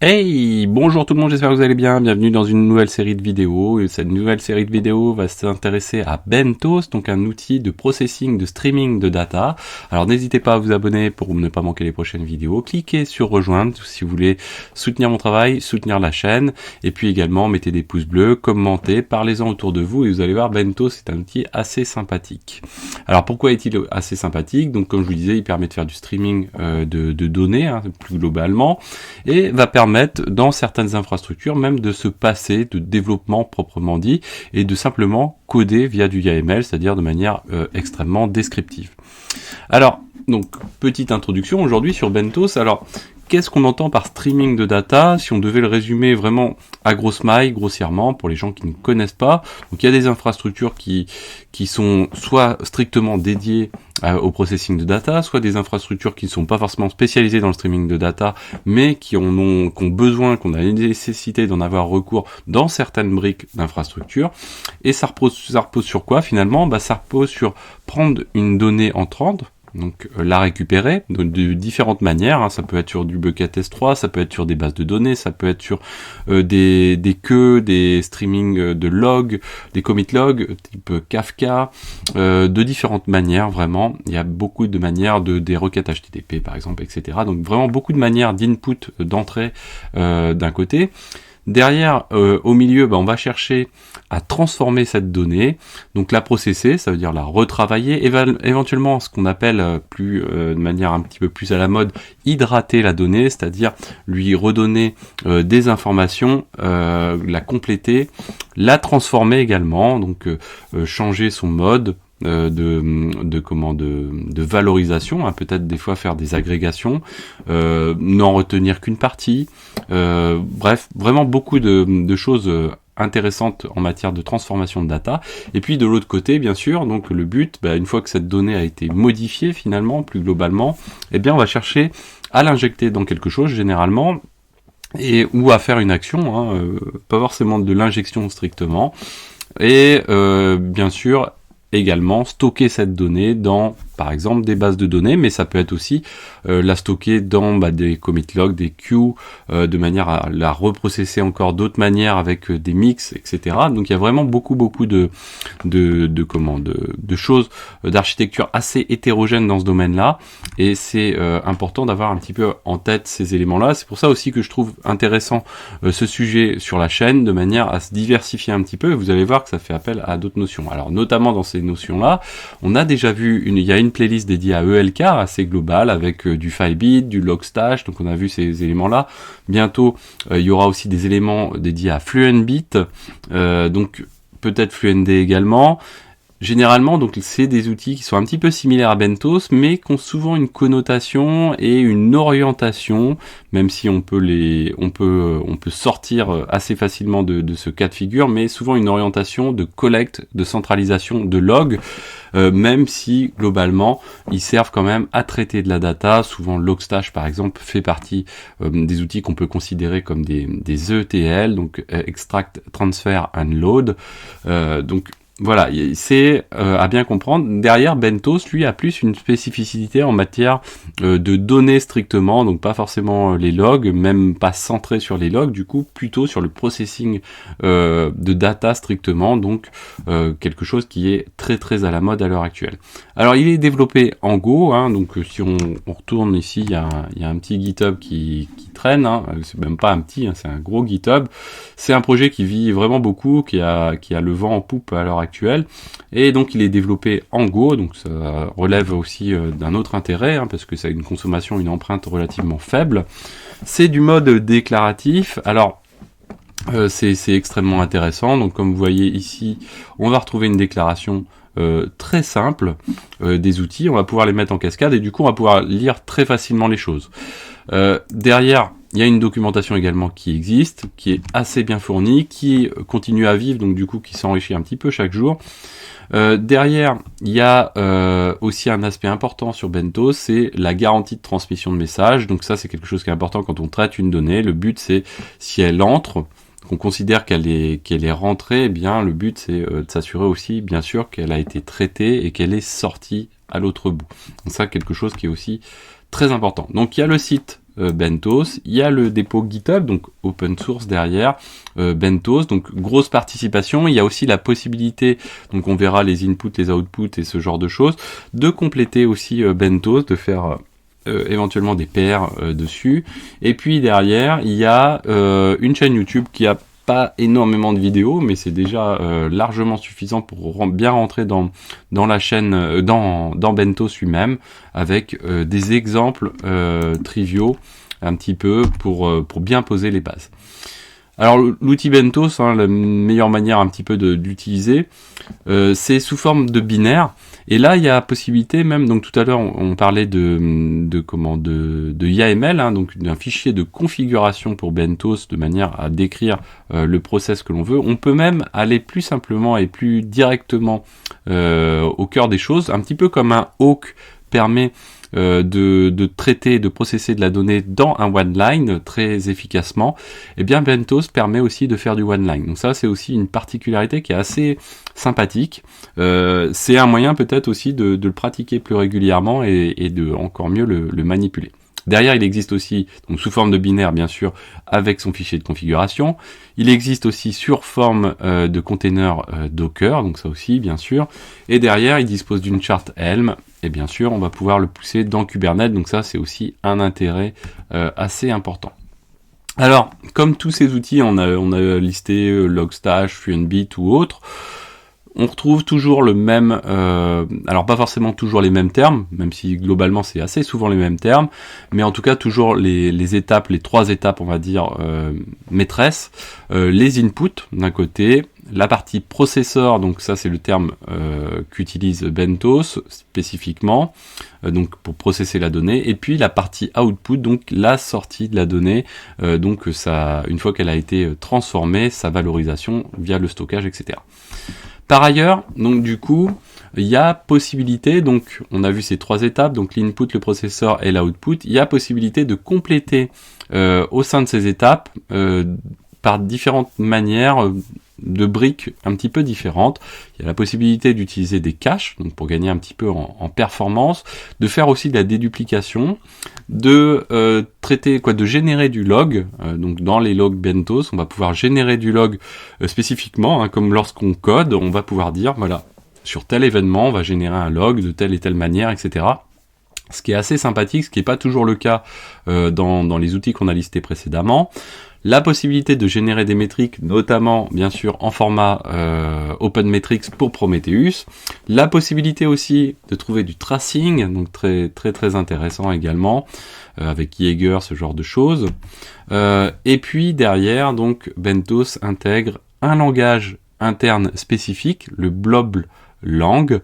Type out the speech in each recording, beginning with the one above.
Hey, bonjour tout le monde, j'espère que vous allez bien, bienvenue dans une nouvelle série de vidéos. Et cette nouvelle série de vidéos va s'intéresser à Bentos, donc un outil de processing, de streaming de data. Alors n'hésitez pas à vous abonner pour ne pas manquer les prochaines vidéos, cliquez sur rejoindre si vous voulez soutenir mon travail, soutenir la chaîne, et puis également mettez des pouces bleus, commentez, parlez-en autour de vous et vous allez voir, Bentos c'est un outil assez sympathique. Alors pourquoi est-il assez sympathique? Donc comme je vous disais, il permet de faire du streaming de données, plus globalement, et va permettre dans certaines infrastructures même de se passer de développement proprement dit et de simplement coder via du YAML, c'est-à-dire de manière extrêmement descriptive. Alors, donc, petite introduction aujourd'hui sur Bentos. Alors, qu'est-ce qu'on entend par streaming de data? Si on devait le résumer vraiment à grosse maille, grossièrement, pour les gens qui ne connaissent pas, donc il y a des infrastructures qui sont soit strictement dédiées au processing de data, soit des infrastructures qui ne sont pas forcément spécialisées dans le streaming de data, mais qui ont besoin, qu'on a une nécessité d'en avoir recours dans certaines briques d'infrastructure. Et ça repose sur quoi finalement? Ça repose sur prendre une donnée entrante, donc la récupérer de différentes manières, ça peut être sur du bucket S3, ça peut être sur des bases de données, ça peut être sur des queues, des streaming de logs, des commit logs type Kafka, de différentes manières vraiment. Il y a beaucoup de manières des requêtes HTTP par exemple, etc. Donc vraiment beaucoup de manières d'input, d'entrée d'un côté. Derrière, au milieu, on va chercher à transformer cette donnée, donc la processer, ça veut dire la retravailler, éventuellement ce qu'on appelle de manière un petit peu plus à la mode, hydrater la donnée, c'est-à-dire lui redonner des informations, la compléter, la transformer également, donc changer son mode, de valorisation, peut-être des fois faire des agrégations, n'en retenir qu'une partie, bref, vraiment beaucoup de choses intéressantes en matière de transformation de data. Et puis de l'autre côté, bien sûr, donc le but, une fois que cette donnée a été modifiée finalement, plus globalement, on va chercher à l'injecter dans quelque chose généralement, ou à faire une action, pas forcément de l'injection strictement, et bien sûr également stocker cette donnée dans, par exemple, des bases de données, mais ça peut être aussi la stocker dans des commit logs, des queues, de manière à la reprocesser encore d'autres manières avec des mix, etc. Donc il y a vraiment beaucoup de choses, d'architecture assez hétérogène dans ce domaine-là, et c'est important d'avoir un petit peu en tête ces éléments-là. C'est pour ça aussi que je trouve intéressant ce sujet sur la chaîne, de manière à se diversifier un petit peu, et vous allez voir que ça fait appel à d'autres notions. Alors notamment dans ces notions-là, on a déjà vu, il y a une playlist dédiée à ELK assez globale avec du Filebit, du Logstash, donc on a vu ces éléments-là. Bientôt, il y aura aussi des éléments dédiés à Fluentbit, donc peut-être FluentD également. Généralement, donc c'est des outils qui sont un petit peu similaires à Bentos, mais qui ont souvent une connotation et une orientation, même si on peut sortir assez facilement de ce cas de figure, mais souvent une orientation de collecte, de centralisation, de log, même si globalement ils servent quand même à traiter de la data. Souvent Logstash par exemple fait partie des outils qu'on peut considérer comme des ETL, donc Extract, Transfer and Load, donc voilà, c'est à bien comprendre. Derrière, Bentos, lui, a plus une spécificité en matière de données strictement, donc pas forcément les logs, même pas centré sur les logs, du coup, plutôt sur le processing de data strictement, donc quelque chose qui est très à la mode à l'heure actuelle. Alors, il est développé en Go, donc si on retourne ici, il y a un petit GitHub qui traîne, c'est même pas un petit, c'est un gros GitHub. C'est un projet qui vit vraiment beaucoup, qui a le vent en poupe à l'heure actuelle, et donc il est développé en Go, donc ça relève aussi d'un autre intérêt, parce que ça a une consommation, une empreinte relativement faible. C'est du mode déclaratif. Alors c'est extrêmement intéressant, donc comme vous voyez ici, on va retrouver une déclaration très simple des outils, on va pouvoir les mettre en cascade, et du coup on va pouvoir lire très facilement les choses. Derrière, il y a une documentation également qui existe, qui est assez bien fournie, qui continue à vivre, donc du coup qui s'enrichit un petit peu chaque jour. Derrière, il y a aussi un aspect important sur Bentos, c'est la garantie de transmission de messages. Donc ça, c'est quelque chose qui est important quand on traite une donnée. Le but, c'est si elle entre, qu'on considère qu'elle est rentrée, le but, c'est de s'assurer aussi, bien sûr, qu'elle a été traitée et qu'elle est sortie à l'autre bout. Donc ça, quelque chose qui est aussi très important. Donc il y a le site Bentos. Il y a le dépôt GitHub, donc open source derrière Bentos, donc grosse participation. Il y a aussi la possibilité, donc on verra les inputs, les outputs et ce genre de choses, de compléter aussi Bentos, de faire éventuellement des PR dessus. Et puis derrière, il y a une chaîne YouTube qui a pas énormément de vidéos, mais c'est déjà largement suffisant pour bien rentrer dans la chaîne, dans Bentos lui-même, avec des exemples triviaux un petit peu pour bien poser les bases. Alors l'outil Bentos, la meilleure manière un petit peu de l'utiliser, c'est sous forme de binaire. Et là, il y a la possibilité même, donc tout à l'heure, on parlait de YAML, donc d'un fichier de configuration pour Bentos, de manière à décrire le process que l'on veut. On peut même aller plus simplement et plus directement au cœur des choses, un petit peu comme un awk permet de traiter, de processer de la donnée dans un one-line très efficacement, et bien Bentos permet aussi de faire du one-line. Donc ça, c'est aussi une particularité qui est assez sympathique. C'est un moyen peut-être aussi de le pratiquer plus régulièrement et de encore mieux le manipuler. Derrière, il existe aussi, donc sous forme de binaire bien sûr, avec son fichier de configuration. Il existe aussi sur forme de container Docker, donc ça aussi bien sûr. Et derrière, il dispose d'une charte Helm. Et bien sûr, on va pouvoir le pousser dans Kubernetes, donc ça c'est aussi un intérêt assez important. Alors, comme tous ces outils, on a listé Logstash, Fluentbit ou autres, on retrouve toujours le même, alors pas forcément toujours les mêmes termes, même si globalement c'est assez souvent les mêmes termes, mais en tout cas toujours les étapes, les 3 étapes on va dire maîtresses, les inputs d'un côté, la partie processeur, donc ça c'est le terme qu'utilise Bentos spécifiquement, donc pour processer la donnée, et puis la partie output, donc la sortie de la donnée, donc ça, une fois qu'elle a été transformée, sa valorisation via le stockage, etc. Par ailleurs, donc du coup, il y a possibilité, donc on a vu ces 3 étapes, donc l'input, le processeur et l'output, il y a possibilité de compléter au sein de ces étapes par différentes manières de briques un petit peu différentes. Il y a la possibilité d'utiliser des caches, donc pour gagner un petit peu en performance, de faire aussi de la déduplication, de traiter de générer du log. Donc dans les logs Bentos, on va pouvoir générer du log spécifiquement, comme lorsqu'on code, on va pouvoir dire voilà, sur tel événement, on va générer un log de telle et telle manière, etc. Ce qui est assez sympathique, ce qui n'est pas toujours le cas dans les outils qu'on a listés précédemment. La possibilité de générer des métriques, notamment bien sûr en format OpenMetrics pour Prometheus. La possibilité aussi de trouver du tracing, donc très très très intéressant également, avec Jaeger, ce genre de choses. Et puis derrière, donc Bentos intègre un langage interne spécifique, le Blob Lang,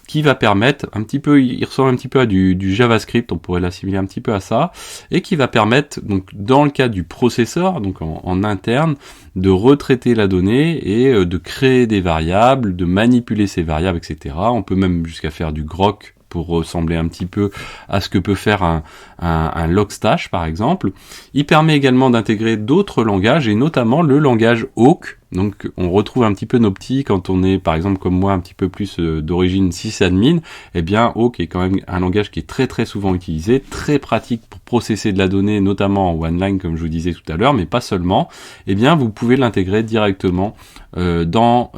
qui va permettre un petit peu, il ressemble un petit peu à du JavaScript, on pourrait l'assimiler un petit peu à ça, et qui va permettre, donc dans le cas du processeur, donc en interne, de retraiter la donnée et de créer des variables, de manipuler ces variables, etc. On peut même jusqu'à faire du grok pour ressembler un petit peu à ce que peut faire un Logstash par exemple. Il permet également d'intégrer d'autres langages, et notamment le langage Awk. Donc on retrouve un petit peu nos petits quand on est par exemple comme moi un petit peu plus d'origine sysadmin, eh bien Awk est quand même un langage qui est très très souvent utilisé, très pratique pour processer de la donnée, notamment en one line comme je vous disais tout à l'heure, mais pas seulement. Eh bien vous pouvez l'intégrer directement dans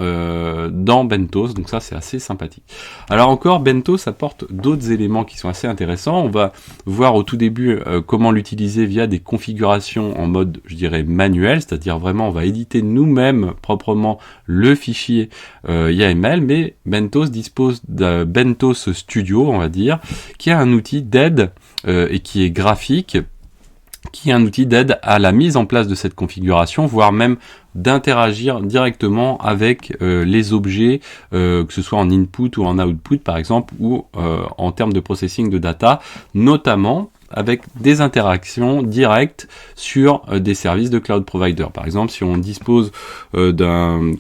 Bentos, donc ça c'est assez sympathique. Alors encore, Bentos apporte d'autres éléments qui sont assez intéressants. On va voir au tout début comment l'utiliser via des configurations en mode, je dirais, manuel, c'est-à-dire vraiment on va éditer nous-mêmes proprement le fichier YAML, mais Bentos dispose de Bentos Studio, on va dire, qui est un outil d'aide et qui est graphique, qui est un outil d'aide à la mise en place de cette configuration, voire même d'interagir directement avec les objets, que ce soit en input ou en output par exemple, ou en termes de processing de data, notamment avec des interactions directes sur des services de cloud provider. Par exemple, si on dispose d'un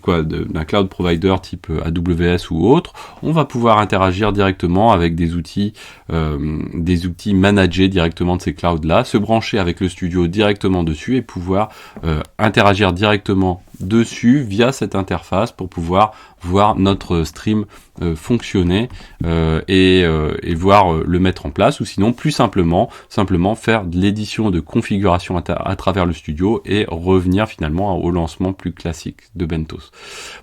cloud provider type AWS ou autre, on va pouvoir interagir directement avec des outils managés directement de ces clouds-là, se brancher avec le studio directement dessus et pouvoir interagir directement dessus via cette interface pour pouvoir voir notre stream fonctionner et voir le mettre en place, ou sinon plus simplement faire de l'édition de configuration à travers le studio et revenir finalement au lancement plus classique de Bentos.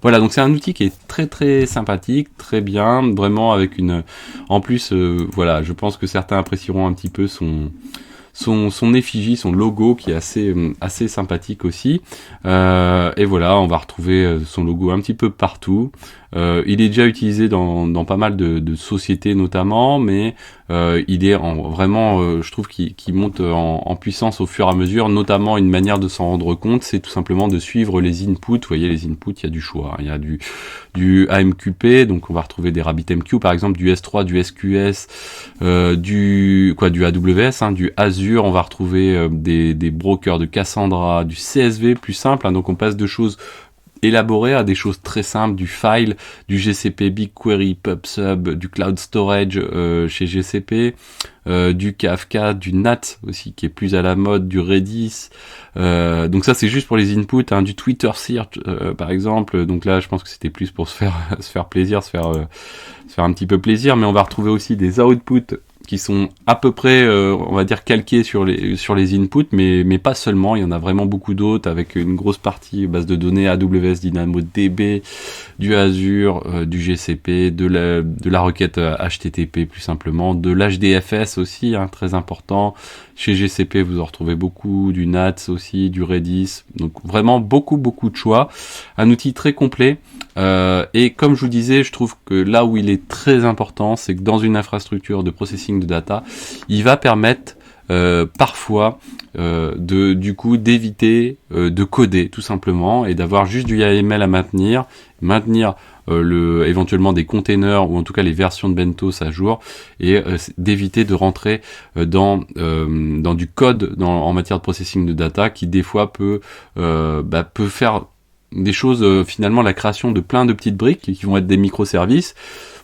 Voilà, donc c'est un outil qui est très très sympathique, très bien, vraiment avec une... En plus, voilà, je pense que certains apprécieront un petit peu son effigie, son logo qui est assez sympathique aussi. Et voilà, on va retrouver son logo un petit peu partout. Il est déjà utilisé dans pas mal de sociétés notamment, mais il est vraiment, je trouve qu'il monte en puissance au fur et à mesure. Notamment, une manière de s'en rendre compte, c'est tout simplement de suivre les inputs. Vous voyez, les inputs, il y a du choix, hein. Il y a du AMQP, donc on va retrouver des RabbitMQ par exemple, du S3, du SQS, du AWS, hein, du Azure. On va retrouver des brokers de Cassandra, du CSV plus simple, hein, donc on passe de choses élaborées à des choses très simples, du file, du GCP BigQuery, PubSub, du cloud storage chez GCP, du Kafka, du NAT aussi qui est plus à la mode, du Redis. Donc ça c'est juste pour les inputs, hein, du Twitter Search par exemple. Donc là je pense que c'était plus pour se faire plaisir, se faire un petit peu plaisir, mais on va retrouver aussi des outputs qui sont à peu près, on va dire, calqués sur les inputs, mais pas seulement. Il y en a vraiment beaucoup d'autres, avec une grosse partie base de données AWS, DynamoDB, du Azure, du GCP, de la requête HTTP plus simplement, de l'HDFS aussi, hein, très important. Chez GCP, vous en retrouvez beaucoup, du NATS aussi, du Redis. Donc vraiment beaucoup de choix. Un outil très complet. Et comme je vous disais, je trouve que là où il est très important, c'est que dans une infrastructure de processing de data, il va permettre parfois d'éviter de coder tout simplement et d'avoir juste du YAML à maintenir éventuellement des containers ou en tout cas les versions de Bentos à jour, et d'éviter de rentrer dans du code en matière de processing de data qui des fois peut faire des choses, finalement la création de plein de petites briques qui vont être des microservices,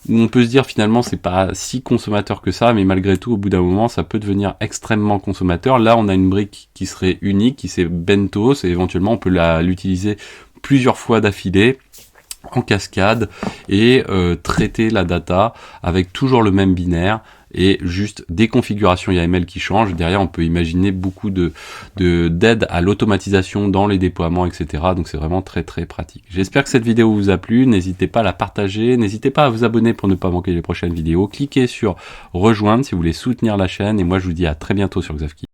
où on peut se dire finalement c'est pas si consommateur que ça, mais malgré tout au bout d'un moment ça peut devenir extrêmement consommateur. Là on a une brique qui serait unique, qui c'est Bentos, et éventuellement on peut l'utiliser plusieurs fois d'affilée en cascade et traiter la data avec toujours le même binaire et juste des configurations YAML qui changent. Derrière on peut imaginer beaucoup d'aide à l'automatisation dans les déploiements, etc. Donc c'est vraiment très très pratique. J'espère que cette vidéo vous a plu, n'hésitez pas à la partager, n'hésitez pas à vous abonner pour ne pas manquer les prochaines vidéos, cliquez sur rejoindre si vous voulez soutenir la chaîne, et moi je vous dis à très bientôt sur Xavki.